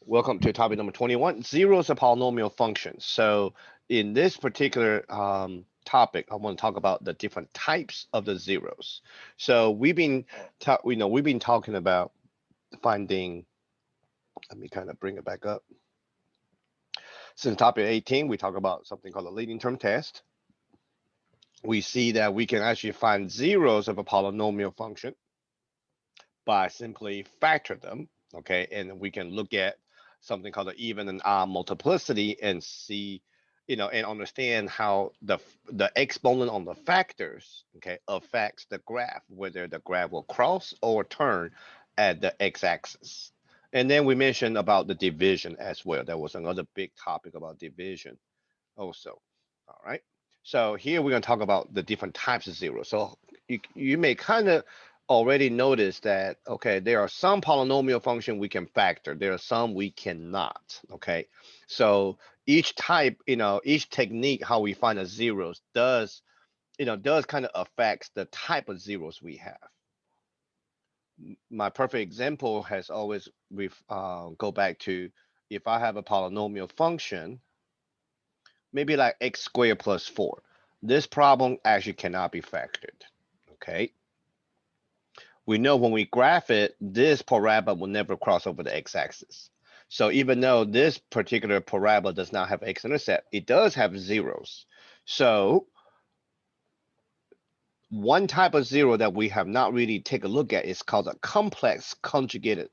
Welcome to topic number 21, zeros of polynomial functions. So in this particular topic, I want to talk about the different types of the zeros. So we've been talking about finding, let me kind of bring it back up. Since topic 18, we talk about something called a leading term test. We see that we can actually find zeros of a polynomial function by simply factor them, okay? And we can look at something called the even and odd multiplicity and see, and understand how the exponent on the factors, okay, affects the graph, whether the graph will cross or turn at the x-axis. And then we mentioned about the division as well. That was another big topic about division also. All right. So here we're going to talk about the different types of zeros. So you may kind of already notice that, okay, there are some polynomial function we can factor. There are some we cannot, okay? So each type, each technique, how we find the zeros does kind of affects the type of zeros we have. My perfect example has always, go back to if I have a polynomial function, maybe like x squared plus 4. This problem actually cannot be factored, okay? We know when we graph it, this parabola will never cross over the x-axis. So even though this particular parabola does not have x-intercept, it does have zeros. So one type of zero that we have not really taken a look at is called a complex conjugated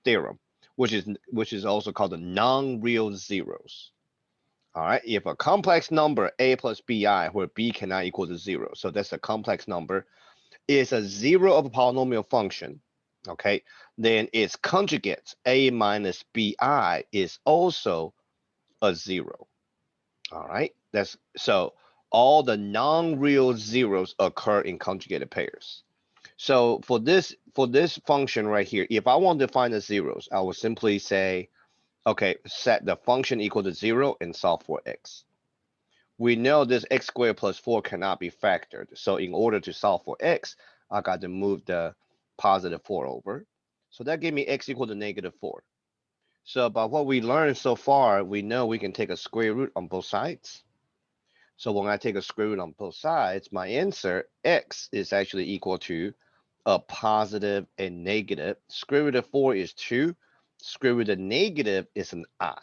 theorem, which is also called the non-real zeros. All right, if a complex number a plus bi, where b cannot equal to 0, so that's a complex number, is a zero of a polynomial function, okay, then its conjugate a minus bi is also a 0. All right, that's so all the non-real zeros occur in conjugated pairs. So for this function right here, if I want to find the zeros, I will simply say, okay, set the function equal to 0 and solve for x. We know this x squared plus 4 cannot be factored. So in order to solve for x, I got to move the positive 4 over. So that gave me x equal to negative 4. So by what we learned so far, we know we can take a square root on both sides. So when I take a square root on both sides, my answer, x, is actually equal to a positive and negative. Square root of 4 is 2. Square root of negative is an I.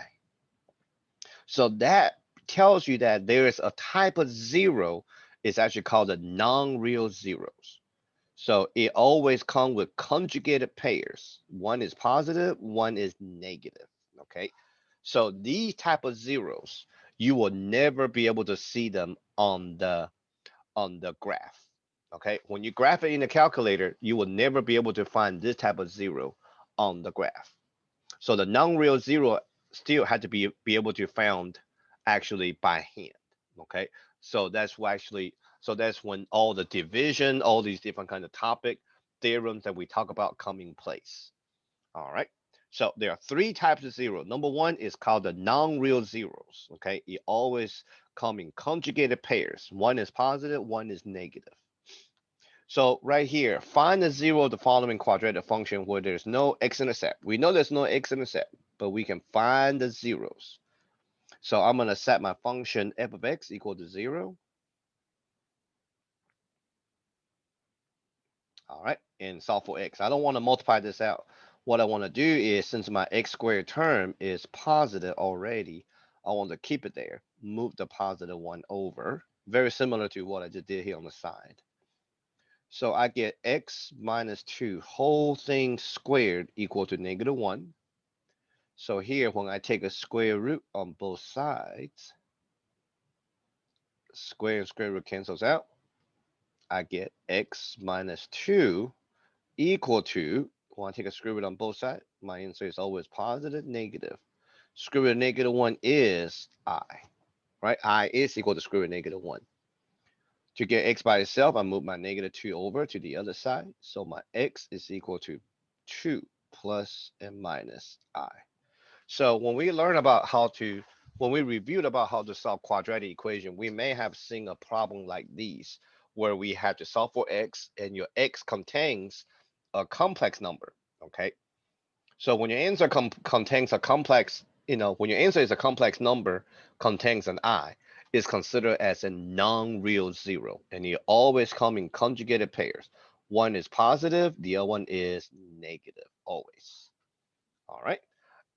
So that tells you that there is a type of zero. It's actually called the non-real zeros. So it always comes with conjugated pairs. One is positive, one is negative. Okay. So these type of zeros, you will never be able to see them on the graph. Okay. When you graph it in the calculator, you will never be able to find this type of zero on the graph. So the non-real zero still had to be able to found actually by hand. Okay, so that's when all the division, all these different kind of topic theorems that we talk about come in place. All right. So there are three types of zero. Number one is called the non-real zeros. Okay, it always come in conjugated pairs. One is positive, one is negative. So right here, find the zero of the following quadratic function where there's no x-intercept. We know there's no x-intercept, but we can find the zeros. So I'm going to set my function f of x equal to 0. All right, and solve for x. I don't want to multiply this out. What I want to do is, since my x squared term is positive already, I want to keep it there. Move the positive one over. Very similar to what I just did here on the side. So I get x minus 2 whole thing squared equal to negative 1. So here, when I take a square root on both sides, square and square root cancels out. I get x minus 2 equal to, when I take a square root on both sides, my answer is always positive, negative. Square root of negative 1 is I, right? I is equal to square root of negative 1. To get x by itself, I move my negative 2 over to the other side. So my x is equal to 2 plus and minus I. So when we learn about when we reviewed about how to solve quadratic equation, we may have seen a problem like these, where we have to solve for x and your x contains a complex number, okay? So when your answer contains a complex, when your answer is a complex number, contains an I, it's considered as a non-real zero, and you always come in conjugated pairs. One is positive, the other one is negative, always. All right.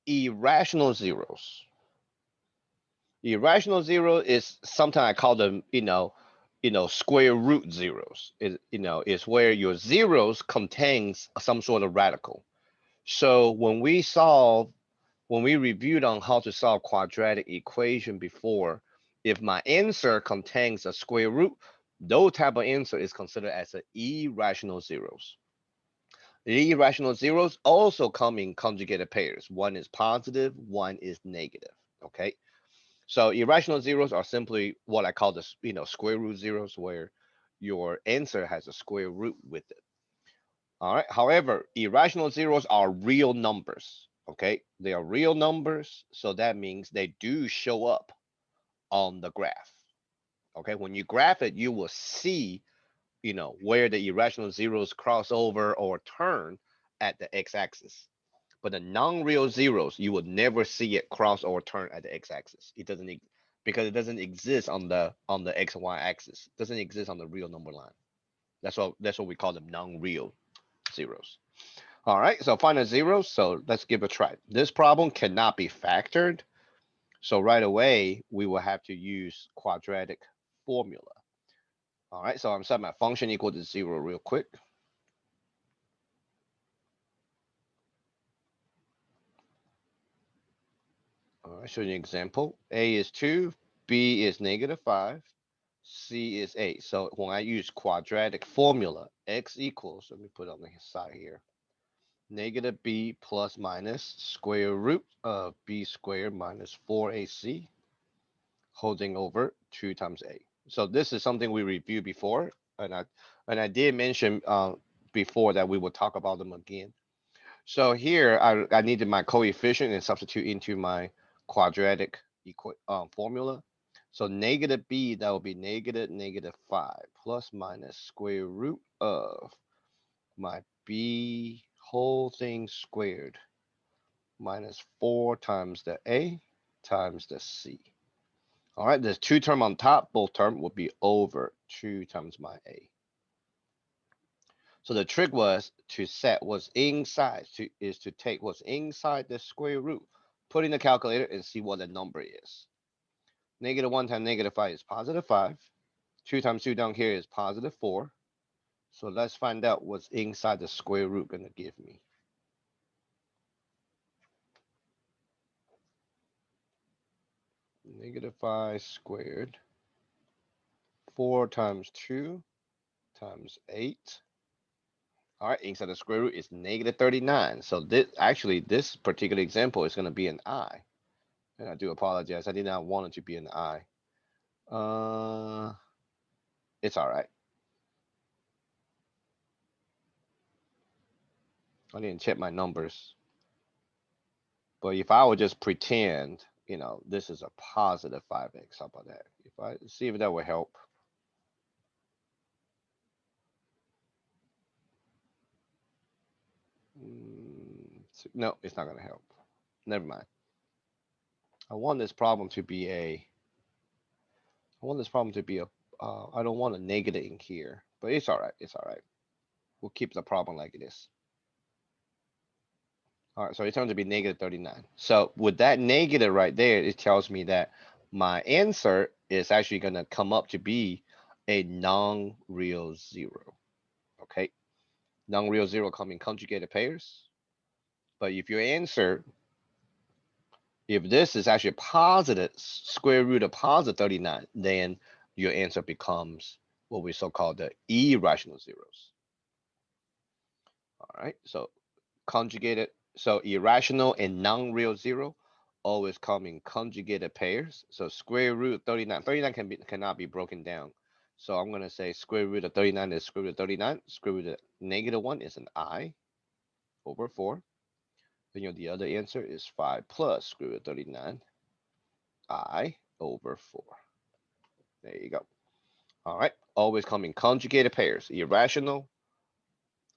Irrational zeros. Irrational zero is sometimes I call them, square root zeros. Is where your zeros contains some sort of radical. So when we reviewed on how to solve quadratic equation before, if my answer contains a square root, those type of answer is considered as an irrational zeros. The irrational zeros also come in conjugated pairs. One is positive, one is negative. Okay. So irrational zeros are simply what I call the square root zeros, where your answer has a square root with it. All right. However, irrational zeros are real numbers. Okay. They are real numbers. So that means they do show up on the graph. Okay. When you graph it, you will see, where the irrational zeros cross over or turn at the x-axis. But the non-real zeros, you would never see it cross or turn at the x-axis. It doesn't because it doesn't exist on the x and y axis. It doesn't exist on the real number line. That's what we call them non-real zeros. All right, so find the zeros. So let's give it a try. This problem cannot be factored. So right away, we will have to use quadratic formula. All right, so I'm setting my function equal to 0 real quick. All right, show you an example. A is 2, B is -5, C is 8. So when I use quadratic formula, x equals, let me put it on the side here, negative b plus minus square root of b squared minus 4ac holding over 2 times a. So this is something we reviewed before, and I did mention before that we will talk about them again. So here I needed my coefficient and substitute into my quadratic formula. So negative b, that will be -5 plus minus square root of my b whole thing squared minus 4 times the a times the c. All right, there's two term on top, both term will be over 2 times my a. So the trick was to set what's inside, is to take what's inside the square root, put in the calculator and see what the number is. -1 times -5 is +5. 2 times 2 down here is +4. So let's find out what's inside the square root gonna give me. -5 squared. 4 times 2 times 8. All right, inside the square root is -39. So this particular example is going to be an I. And I do apologize. I did not want it to be an I. It's all right. I didn't check my numbers. But if I would just pretend, this is a positive 5x, how about that? If I see if that would help. No, it's not going to help. Never mind. I want this problem to be I don't want a negative in here, but it's all right. It's all right. We'll keep the problem like it is. All right, so it turns to be -39. So with that negative right there, it tells me that my answer is actually going to come up to be a non-real zero. Okay, non-real zero come in conjugated pairs. But if your answer, if this is actually positive square root of +39, then your answer becomes what we so-called the irrational zeros. All right, so conjugated, so irrational and non-real zero always come in conjugated pairs. So square root of 39, 39 cannot be broken down. So I'm gonna say square root of 39 is square root of 39. Square root of -1 is an I over 4. Then the other answer is 5 plus square root of 39, I over 4. There you go. All right, always come in conjugated pairs, irrational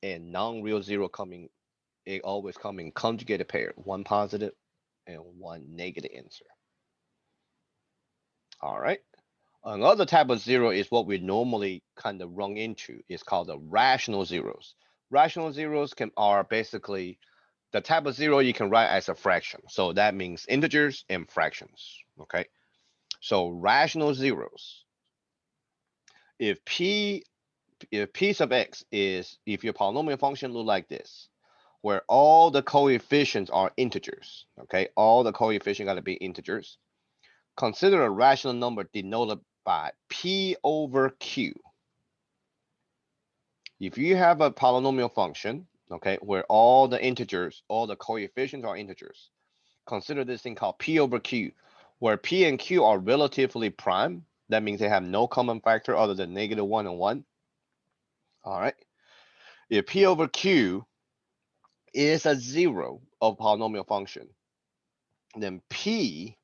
and non-real zero coming it always comes in conjugated pair, one positive and one negative answer. All right. Another type of zero is what we normally kind of run into. It's called the rational zeros. Rational zeros are basically the type of zero you can write as a fraction. So that means integers and fractions. Okay. So rational zeros. If p if p sub x is if your polynomial function look like this, where all the coefficients are integers. Okay, all the coefficients got to be integers. Consider a rational number denoted by p over q. If you have a polynomial function, okay, where all the integers, all the coefficients are integers, consider this thing called p over q, where p and q are relatively prime. That means they have no common factor other than -1 and 1. All right. If p over q is a zero of polynomial function, then p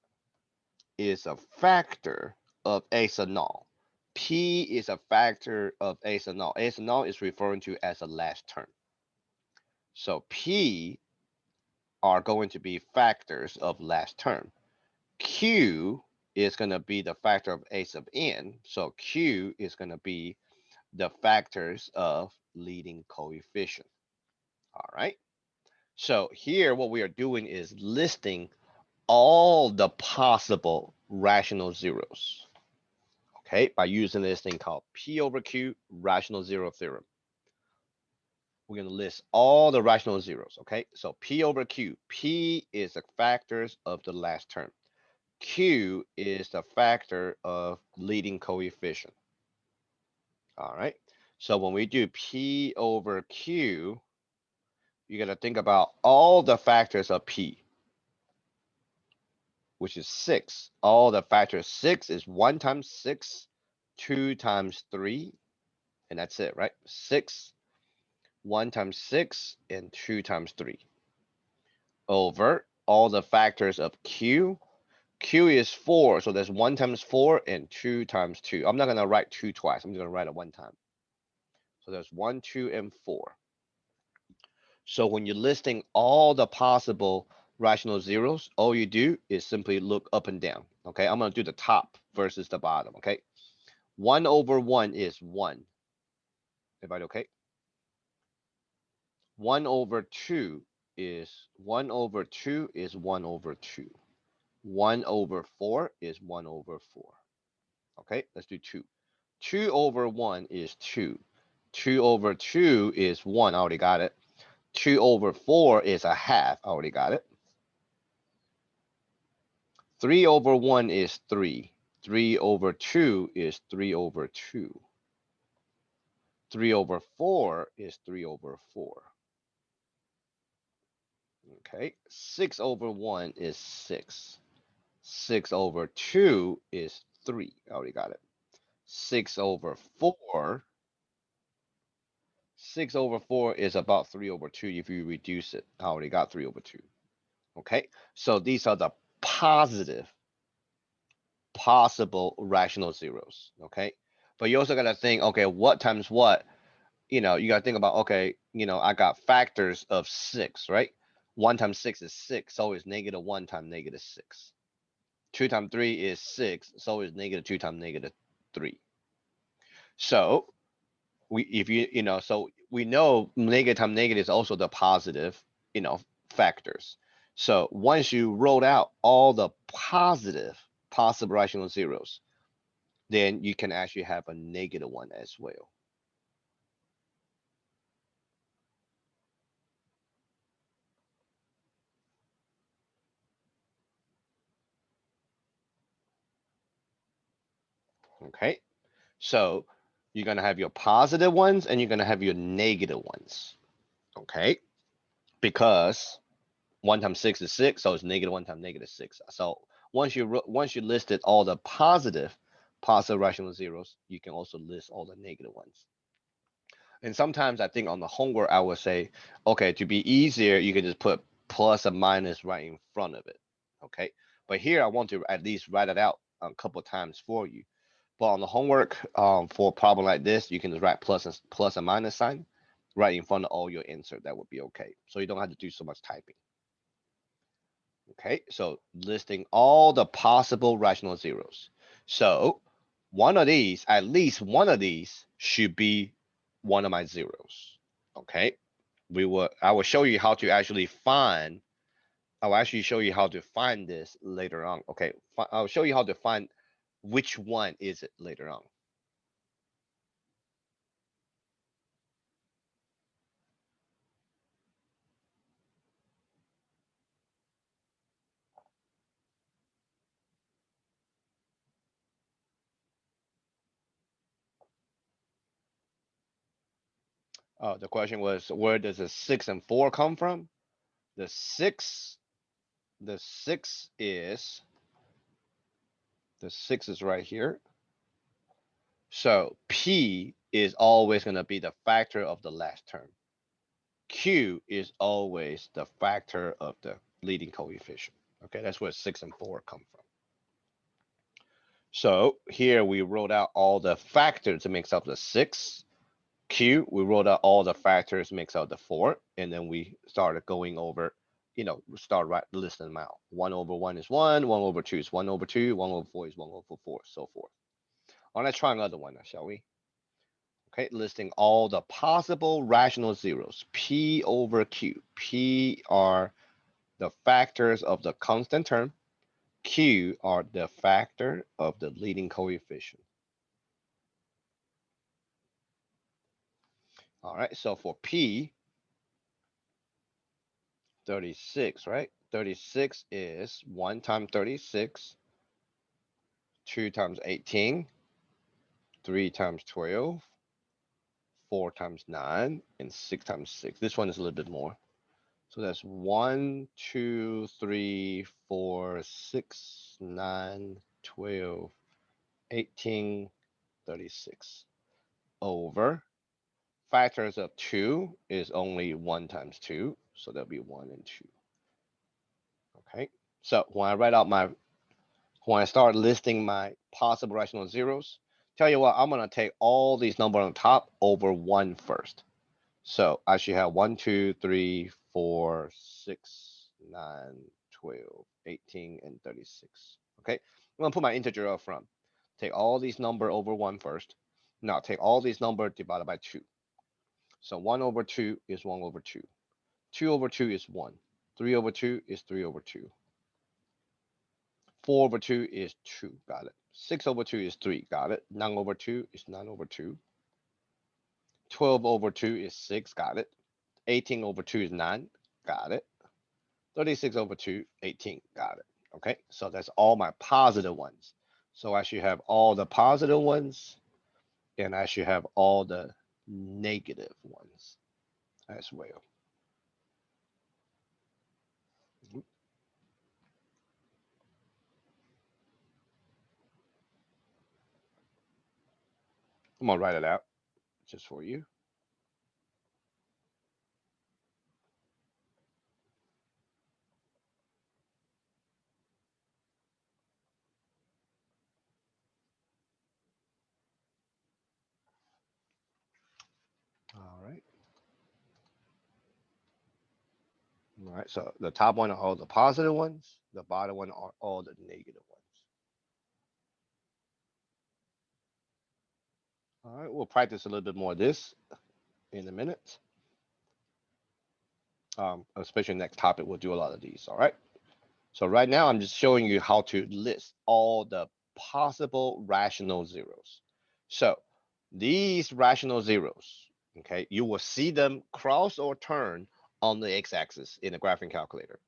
is a factor of a sub null. P is a factor of a sub null. A sub null is referring to as a last term. So P are going to be factors of last term. Q is going to be the factor of a sub n. So Q is going to be the factors of leading coefficient. All right. So here what we are doing is listing all the possible rational zeros. Okay, by using this thing called P over Q rational zero theorem. We're going to list all the rational zeros. Okay, so P over Q. P is the factors of the last term. Q is the factor of leading coefficient. All right, so when we do P over Q, you got to think about all the factors of P, which is 6. All the factors 6 is 1 times 6, 2 times 3, and that's it, right? 6, 1 times 6, and 2 times 3 over all the factors of Q. Q is 4, so there's 1 times 4 and 2 times 2. I'm not going to write 2 twice. I'm just going to write it 1 time. So there's 1, 2, and 4. So when you're listing all the possible rational zeros, all you do is simply look up and down. Okay, I'm going to do the top versus the bottom. Okay, 1 over 1 is 1. Everybody okay? 1 over 2 is 1 over 2 is 1 over 2. 1 over 4 is 1 over 4. Okay, let's do 2. 2 over 1 is 2. 2 over 2 is 1. I already got it. 2 over 4 is a half. I already got it. 3 over 1 is 3. 3 over 2 is 3 over 2. 3 over 4 is 3 over 4. Okay, 6 over 1 is 6. 6 over 2 is 3. I already got it. 6 over 4. 6 over 4 is about 3 over 2 if you reduce it. I already got 3 over 2. Okay, so these are the positive possible rational zeros. Okay, but you also got to think, okay, what times what? You got to think about, okay, I got factors of 6, right? 1 times 6 is 6, so it's -1 times -6. 2 times 3 is 6, so it's -2 times -3. So so we know negative times negative is also the positive, factors. So once you wrote out all the positive possible rational zeros, then you can actually have a -1 as well. Okay, so you're going to have your positive ones and you're going to have your negative ones. Okay, because 1 times 6 is 6, so it's -1 times -6. So once you listed all the positive rational zeros, you can also list all the negative ones. And sometimes I think on the homework I would say, okay, to be easier, you can just put plus or minus right in front of it. Okay, but here I want to at least write it out a couple times for you. But on the homework, for a problem like this, you can just write plus and minus sign. right in front of all your answer, that would be okay. So you don't have to do so much typing. Okay, so listing all the possible rational zeros. So one of these, at least one of these should be one of my zeros. Okay, I will show you how to actually find, I'll actually show you how to find this later on. Okay, I'll show you how to find which one is it later on. The question was, where does the 6 and 4 come from? The 6, the 6 is, the 6 is right here. So P is always going to be the factor of the last term. Q is always the factor of the leading coefficient. Okay, that's where 6 and 4 come from. So here we wrote out all the factors that makes up the 6. Q, we wrote out all the factors makes up the 4, and then we started going over, start listing them out. 1 over 1 is 1, 1 over 2 is 1 over 2, 1 over 4 is 1 over 4, so forth. All right, let's try another one now, shall we? Okay, listing all the possible rational zeros, P over Q. P are the factors of the constant term. Q are the factor of the leading coefficient. All right, so for P, 36, right? 36 is 1 times 36, 2 times 18, 3 times 12, 4 times 9, and 6 times 6. This one is a little bit more. So that's 1, 2, 3, 4, 6, 9, 12, 18, 36. Over factors of 2 is only 1 times 2. So that'll be 1 and 2. Okay. So when I start listing my possible rational zeros, tell you what, I'm going to take all these numbers on top over 1 first. So I should have 1, 2, 3, 4, 6, 9, 12, 18, and 36. Okay, I'm gonna put my integer up front. Take all these number over 1 first. Now take all these number divided by 2. So 1 over 2 is 1 over 2. 2 over 2 is 1. 3 over 2 is 3 over 2. 4 over 2 is 2. Got it. 6 over 2 is 3. Got it. 9 over 2 is 9 over 2. 12 over 2 is 6. Got it. 18 over 2 is 9. Got it. 36 over 2, 18. Got it. Okay, so that's all my positive ones. So I should have all the positive ones, and I should have all the negative ones as well. I'm gonna write it out just for you. All right. All right. So the top one are all the positive ones. The bottom one are all the negative ones. All right. We'll practice a little bit more of this in a minute. Especially next topic, we'll do a lot of these. All right. So right now, I'm just showing you how to list all the possible rational zeros. So these rational zeros, okay, you will see them cross or turn on the x-axis in the graphing calculator.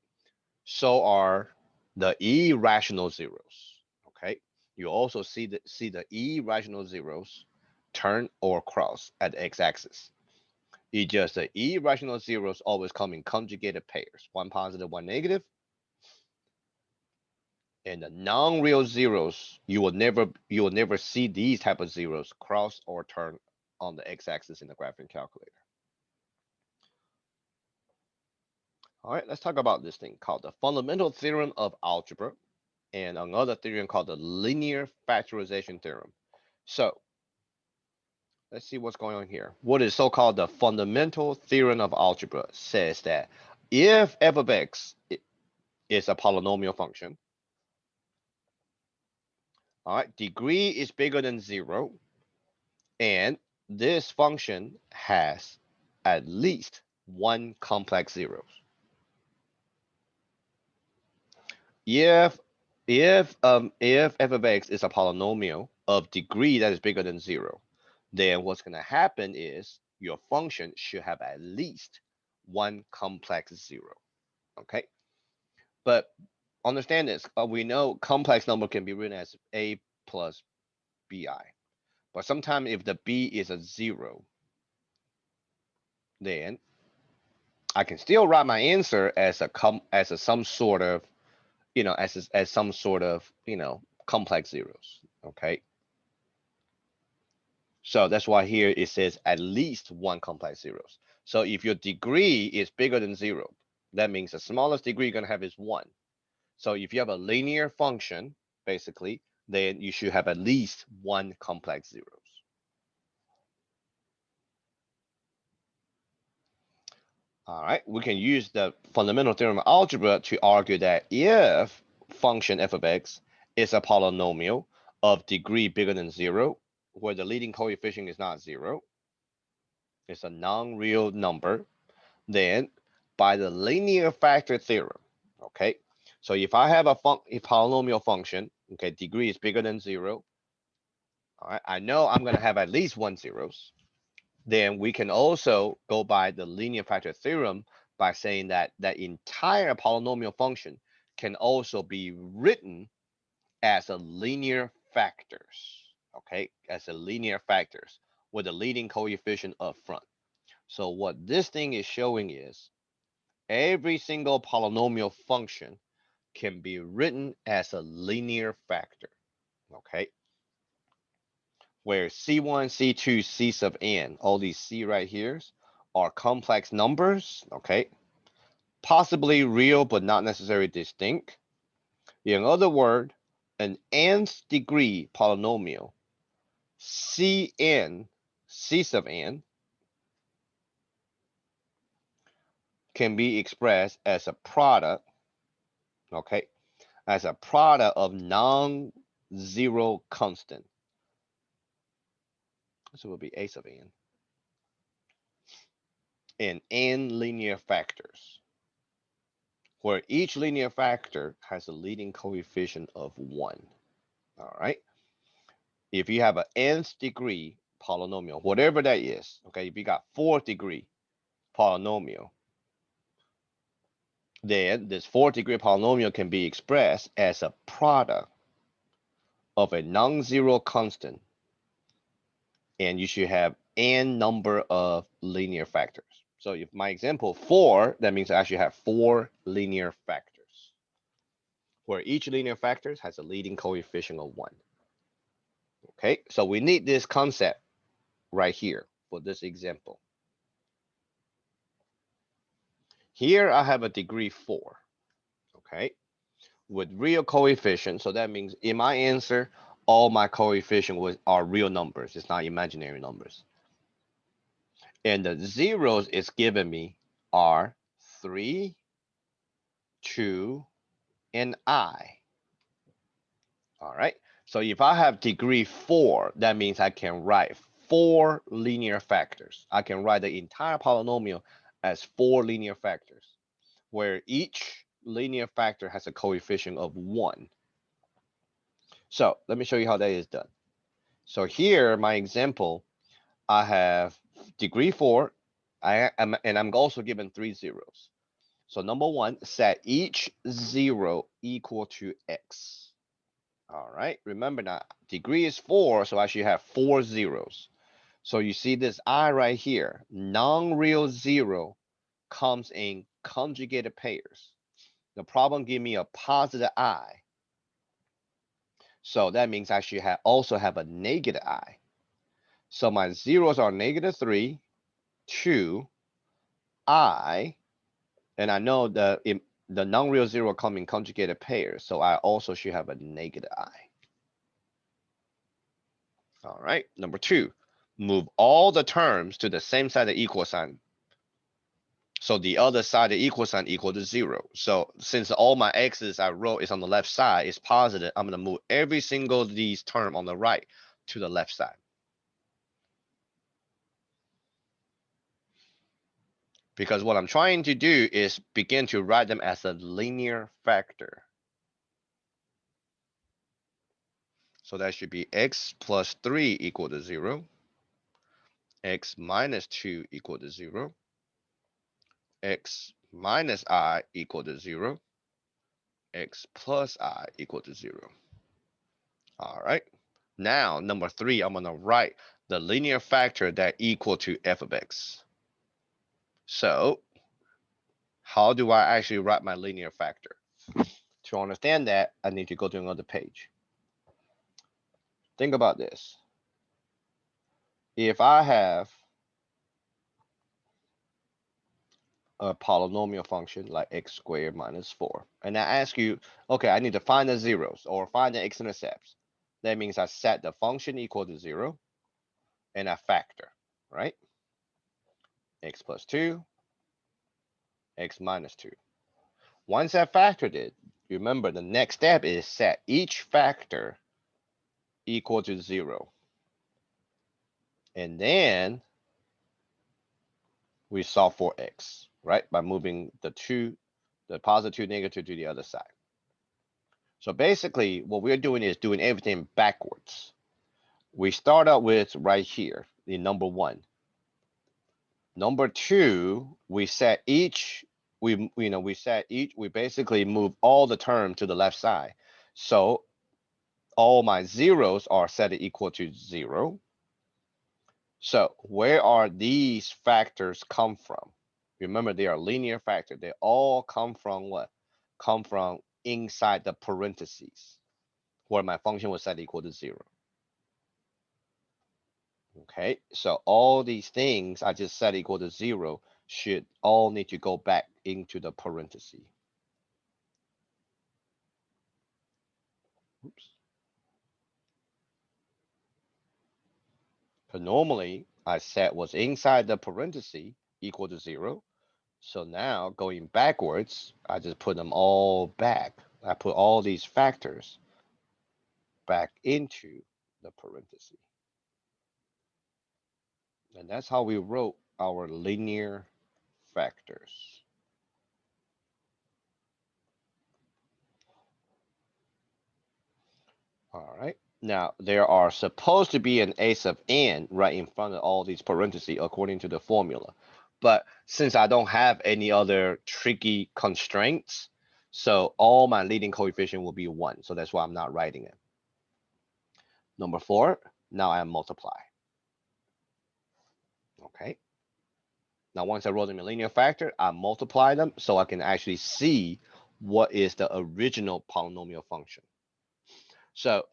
So are the irrational zeros, okay? You also see the irrational zeros turn or cross at the x-axis. It's just the irrational zeros always come in conjugated pairs, one positive, one negative. And the non-real zeros, you will never see these type of zeros cross or turn on the x-axis in the graphing calculator. All right, let's talk about this thing called the fundamental theorem of algebra and another theorem called the linear factorization theorem. So let's see what's going on here. What is so-called the fundamental theorem of algebra says that if f of x is a polynomial function, all right, degree is bigger than 0, and this function has at least one complex zeros. If if f of x is a polynomial of degree that is bigger than 0, then what's going to happen is your function should have at least one complex zero. Okay, but understand this. We know complex number can be written as a plus bi, but sometimes if the b is a 0, then I can still write my answer as a some sort of, as some sort of, complex zeros. Okay, so that's why here it says at least one complex zeros. So if your degree is bigger than 0, that means the smallest degree you're going to have is 1. So if you have a linear function, basically, then you should have at least one complex zeros. All right, we can use the fundamental theorem of algebra to argue that if function f of x is a polynomial of degree bigger than 0, where the leading coefficient is not 0, it's a non-real number, then by the linear factor theorem, okay, so if I have a polynomial function, okay, degree is bigger than 0, all right, I know I'm going to have at least one zeros. Then we can also go by the linear factor theorem by saying that that entire polynomial function can also be written as a linear factors, okay, as a linear factors with a leading coefficient up front. So what this thing is showing is every single polynomial function can be written as a linear factor, okay, where C1, C2, C sub n, all these C right here are complex numbers, okay, possibly real but not necessarily distinct. In other words, an nth degree polynomial, Cn, C sub n, can be expressed as a product, okay, as a product of non-zero constant. So it will be A sub n and n linear factors, where each linear factor has a leading coefficient of 1. All right. If you have an nth degree polynomial, whatever that is, okay, if you got 4th degree polynomial, then this 4th degree polynomial can be expressed as a product of a non-zero constant, and you should have n number of linear factors. So if my example 4, that means I actually have 4 linear factors, where each linear factor has a leading coefficient of 1. Okay, so we need this concept right here for this example. Here I have a degree 4, okay, with real coefficient. So that means in my answer, all my coefficients are real numbers. It's not imaginary numbers. And the zeros it's given me are 3, 2, and I. All right. So if I have degree 4, that means I can write 4 linear factors. I can write the entire polynomial as 4 linear factors, where each linear factor has a coefficient of 1. So let me show you how that is done. So here, my example, I have degree 4, and I'm also given 3 zeros. So number 1, set each 0 equal to x. All right, remember now, degree is 4, so I should have 4 zeros. So you see this I right here, non-real 0 comes in conjugated pairs. The problem give me a positive I. So that means I should also have a negative I. So my zeros are negative 3, 2, I, and I know the non-real 0 come in conjugated pairs, so I also should have a negative I. All right, number 2, move all the terms to the same side of the equal sign. So the other side of the equal sign equal to 0. So since all my x's I wrote is on the left side, is positive, I'm going to move every single of these term on the right to the left side. Because what I'm trying to do is begin to write them as a linear factor. So that should be x plus 3 equal to 0, x minus 2 equal to 0, x minus I equal to 0, x plus I equal to 0. All right. Now, number 3, I'm going to write the linear factor that equal to f of x. So how do I actually write my linear factor? To understand that, I need to go to another page. Think about this. If I have a polynomial function like x squared minus 4, and I ask you, okay, I need to find the zeros or find the x-intercepts. That means I set the function equal to 0 and I factor, right? X plus 2, x minus 2. Once I factored it, remember the next step is set each factor equal to 0. And then we solve for x, right? By moving the positive 2, negative 2 to the other side. So basically, what we're doing is doing everything backwards. We start out with right here, in number 1. Number 2, we set each, we basically move all the term to the left side. So all my zeros are set equal to 0. So where are these factors come from? Remember, they are linear factors. They all come from what? Come from inside the parentheses, where my function was set equal to 0. Okay, so all these things I just set equal to 0 should all need to go back into the parentheses. Oops. Because normally I set was inside the parenthesis equal to 0. So now going backwards, I just put them all back. I put all these factors back into the parenthesis. And that's how we wrote our linear factors. All right. Now, there are supposed to be an a sub n right in front of all these parentheses according to the formula. But since I don't have any other tricky constraints, so all my leading coefficient will be 1. So that's why I'm not writing it. Number 4, now I multiply. Okay. Now, once I wrote them in linear factor, I multiply them so I can actually see what is the original polynomial function. So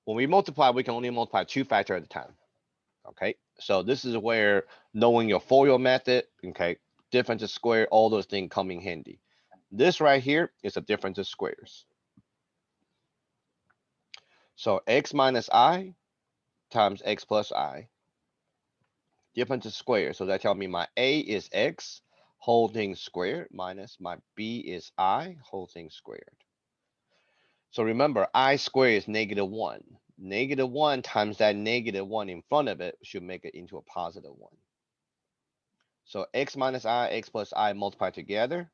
when we multiply, we can only multiply 2 factors at a time. Okay, so this is where knowing your FOIL method, okay, difference of square, all those things come in handy. This right here is a difference of squares. So x minus I times x plus I, difference of square. So that tells me my a is x, whole thing squared, minus my b is I, whole thing squared. So remember, I squared is -1. -1 times that -1 in front of it should make it into a +1. So x minus I, x plus I multiplied together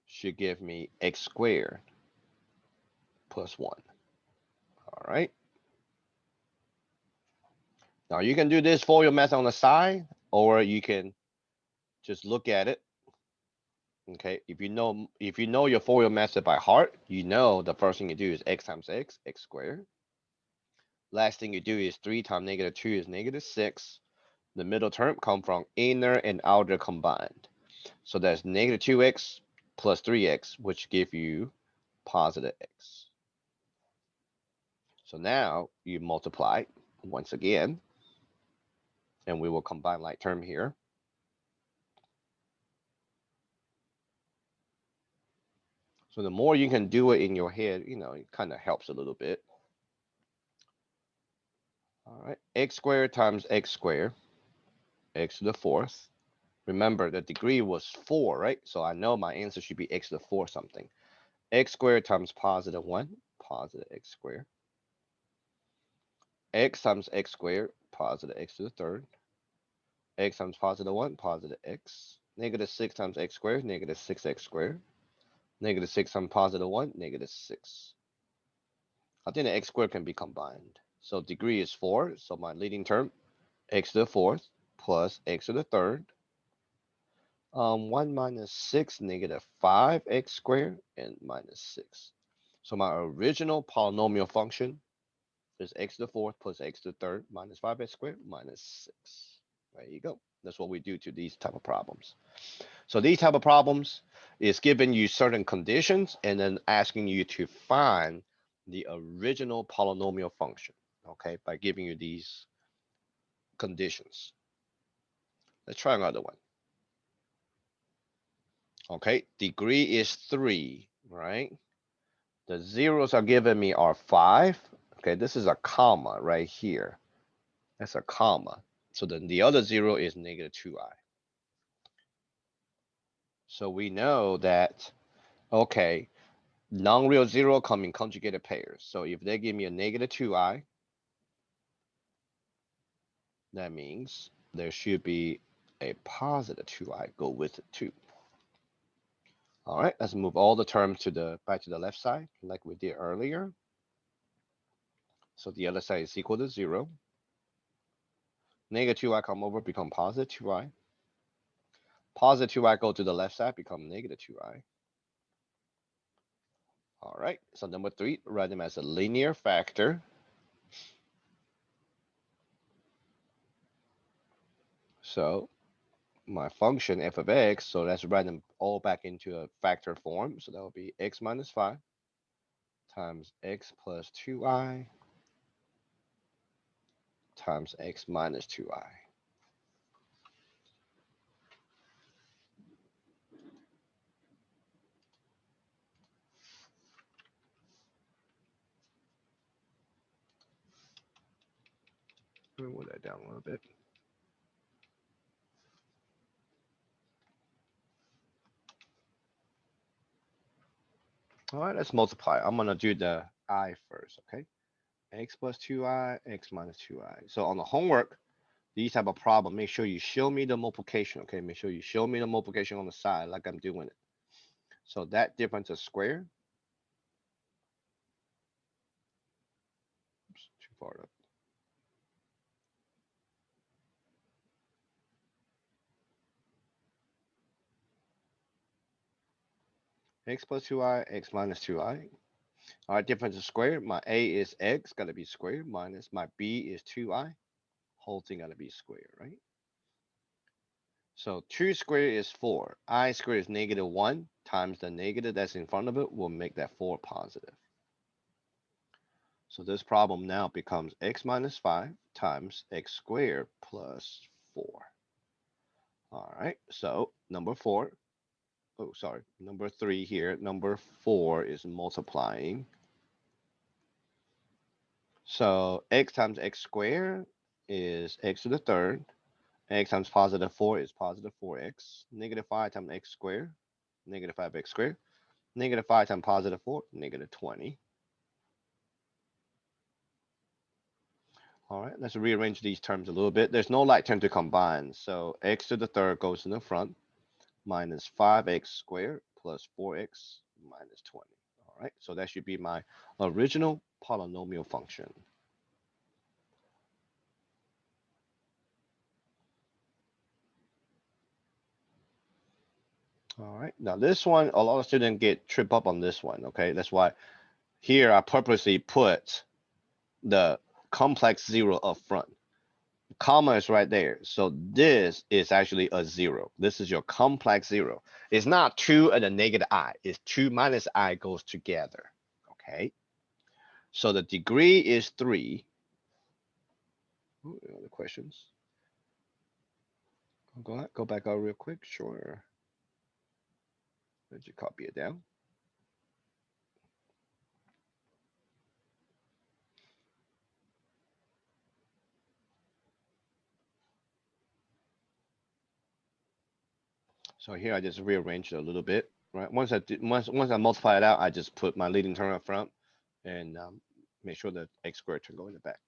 should give me x squared plus 1. All right. Now you can do this for your method on the side, or you can just look at it. Okay, if you know your FOIL method by heart, you know the first thing you do is x times x, x squared. Last thing you do is 3 times -2 is -6. The middle term come from inner and outer combined. So that's -2x plus 3x, which give you positive x. So now you multiply once again, and we will combine like term here. So the more you can do it in your head, it kind of helps a little bit. All right, x squared times x squared, x to the fourth. Remember, the degree was 4, right? So I know my answer should be x to the 4 something. X squared times positive 1, positive x squared. X times x squared, positive x to the third. X times positive 1, positive x. Negative 6 times x squared, negative 6x squared. Negative 6 times positive 1, negative 6. I think the x squared can be combined. So degree is 4, so my leading term, x to the fourth plus x to the third. 1 minus 6, negative 5x squared, and minus 6. So my original polynomial function is x to the fourth plus x to the third minus 5x squared minus 6. There you go. That's what we do to these type of problems. So these type of problems is giving you certain conditions and then asking you to find the original polynomial function, okay, by giving you these conditions. Let's try another one. Okay, degree is 3, right? The zeros are giving me are 5. Okay, this is a comma right here. That's a comma. So then the other 0 is negative 2i. So we know that, okay, non-real 0 come in conjugated pairs. So if they give me a negative 2i, that means there should be a positive 2i go with it too. All right, let's move all the terms to the back to the left side like we did earlier. So the other side is equal to 0. Negative 2i come over, become positive 2i. Positive 2i go to the left side, become negative 2i. All right, so number 3, write them as a linear factor. So my function f of x, so let's write them all back into a factor form. So that will be x minus 5 times x plus 2i times x minus 2i. Let me move that down a little bit. All right, let's multiply. I'm gonna do the I first, okay? X plus 2i, x minus 2i. So on the homework, these type of problem, make sure you show me the multiplication, okay? Make sure you show me the multiplication on the side like I'm doing it. So that difference is squared. Oops, too far up. X plus 2i, x minus 2i. All right, difference is squared. My a is x, gotta be squared, minus my b is 2i. Whole thing gotta be squared, right? So 2 squared is 4. I squared is negative 1 times the negative that's in front of it will make that 4 positive. So this problem now becomes x minus 5 times x squared plus 4. All right, so number 4, oh, sorry, number 3 here. Number 4 is multiplying. So x times x squared is x to the third. X times positive 4 is positive 4x. Negative 5 times x squared, negative 5x squared. Negative 5 times positive 4, negative 20. All right, let's rearrange these terms a little bit. There's no like term to combine. So x to the third goes in the front, minus 5x squared plus 4x minus 20. All right, so that should be my original polynomial function. All right, now this one, a lot of students get tripped up on this one, okay? That's why here I purposely put the complex 0 up front. Comma is right there. So this is actually a 0. This is your complex 0. It's not 2 and a negative I. It's 2 minus I goes together, okay? So the degree is 3. Ooh, any other questions? Go ahead, go back out real quick. Sure. Did you copy it down? So here I just rearranged it a little bit, right? Once I multiply it out, I just put my leading term up front and make sure that x squared term go in the back.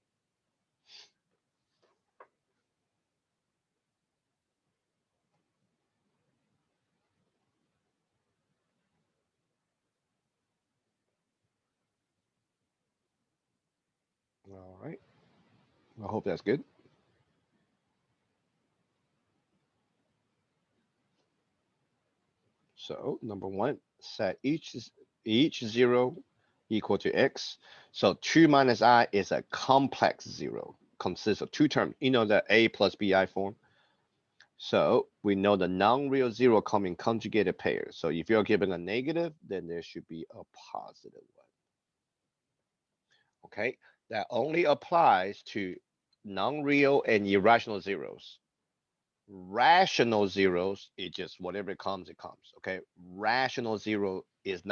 All right. I hope that's good. So number one, set each zero equal to x. So 2 minus I is a complex zero, consists of two terms. You know the a plus bi form. So we know the non-real zero come in conjugated pairs. So if you're given a negative, then there should be a positive one. Okay, that only applies to non-real and irrational zeros. Rational zeros, it just whatever it comes, it comes. Okay, rational zero does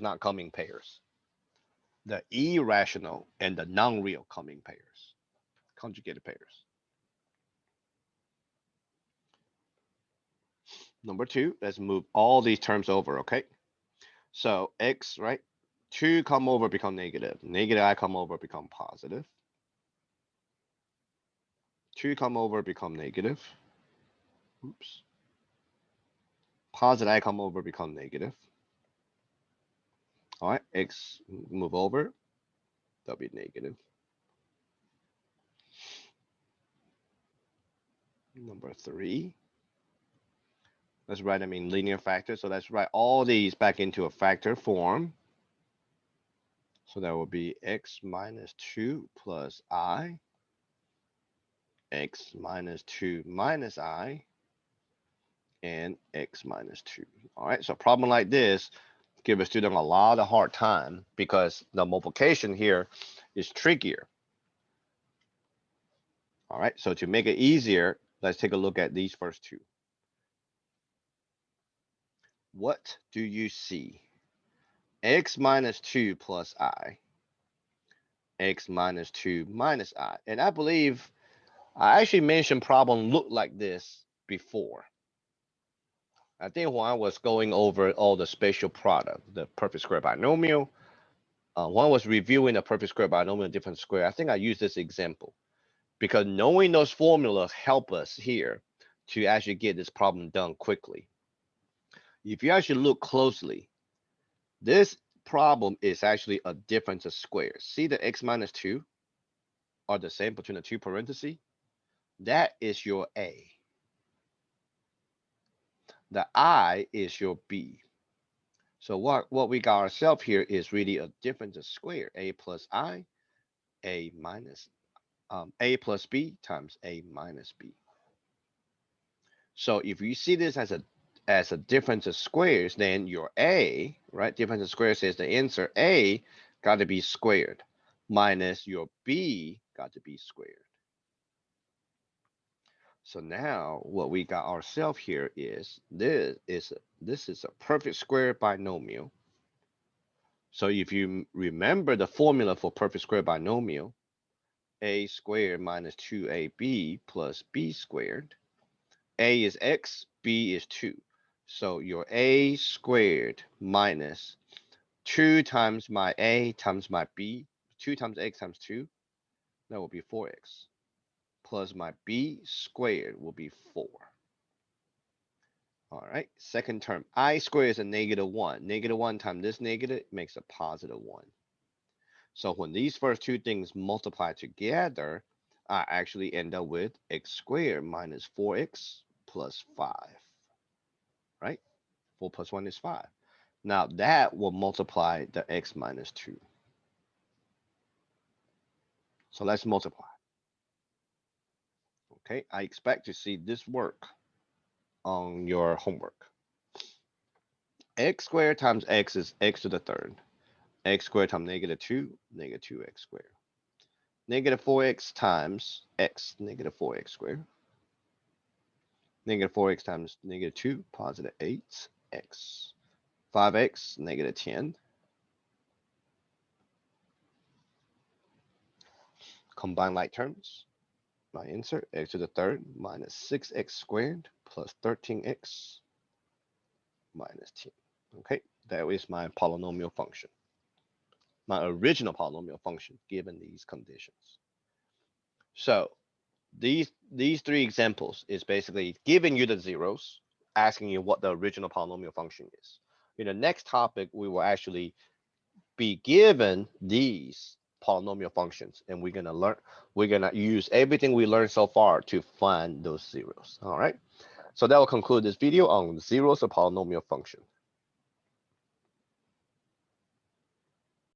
not come in pairs. The irrational and the non-real come in pairs, conjugated pairs. Number two, let's move all these terms over. Okay, so x, right? 2 come over become negative. Negative I come over become positive. 2 come over become negative. Oops. Positive I come over become negative. All right, x move over, that'll be negative. Number three, let's write them in linear factors. So let's write all these back into a factor form. So that will be x minus 2 plus I, x minus 2 minus I, and x minus 2. All right, so a problem like this give a student a lot of hard time because the multiplication here is trickier. All right, so to make it easier, let's take a look at these first two. What do you see? X minus 2 plus I, x minus 2 minus I. And I believe I actually mentioned problem look like this before. I think when I was going over all the spatial product, the perfect square binomial, when I was reviewing the perfect square binomial different square, I think I used this example because knowing those formulas help us here to actually get this problem done quickly. If you actually look closely, this problem is actually a difference of squares. See the x minus 2 are the same between the two parentheses? That is your A. The I is your B. So what we got ourselves here is really a difference of square. A plus I, A minus A plus B times A minus B. So if you see this as a difference of squares, then your A, right? Difference of squares says the answer A got to be squared minus your B got to be squared. So now what we got ourselves here is this is a perfect square binomial. So if you remember the formula for perfect square binomial, a squared minus 2ab plus b squared. A is x, b is 2. So your a squared minus 2 times my a times my b, 2 times x times 2, that will be 4x, plus my b squared will be 4. All right, second term, I squared is a negative 1. Negative 1 times this negative makes a positive 1. So when these first two things multiply together, I actually end up with x squared minus 4x plus 5, right? 4 plus 1 is 5. Now that will multiply the x minus 2. So let's multiply. Okay, I expect to see this work on your homework. X squared times x is x to the third. X squared times negative 2, negative 2x squared. Negative 4x times x, negative 4x squared. Negative 4x times negative 2, positive 8x. 5x, negative 10. Combine like terms. My answer, x to the third minus 6x squared plus 13x minus 10. Okay, that is my polynomial function, my original polynomial function given these conditions. So these three examples is basically giving you the zeros, asking you what the original polynomial function is. In the next topic, we will actually be given these polynomial functions, and we're gonna use everything we learned so far to find those zeros. All right. So that will conclude this video on zeros of polynomial function.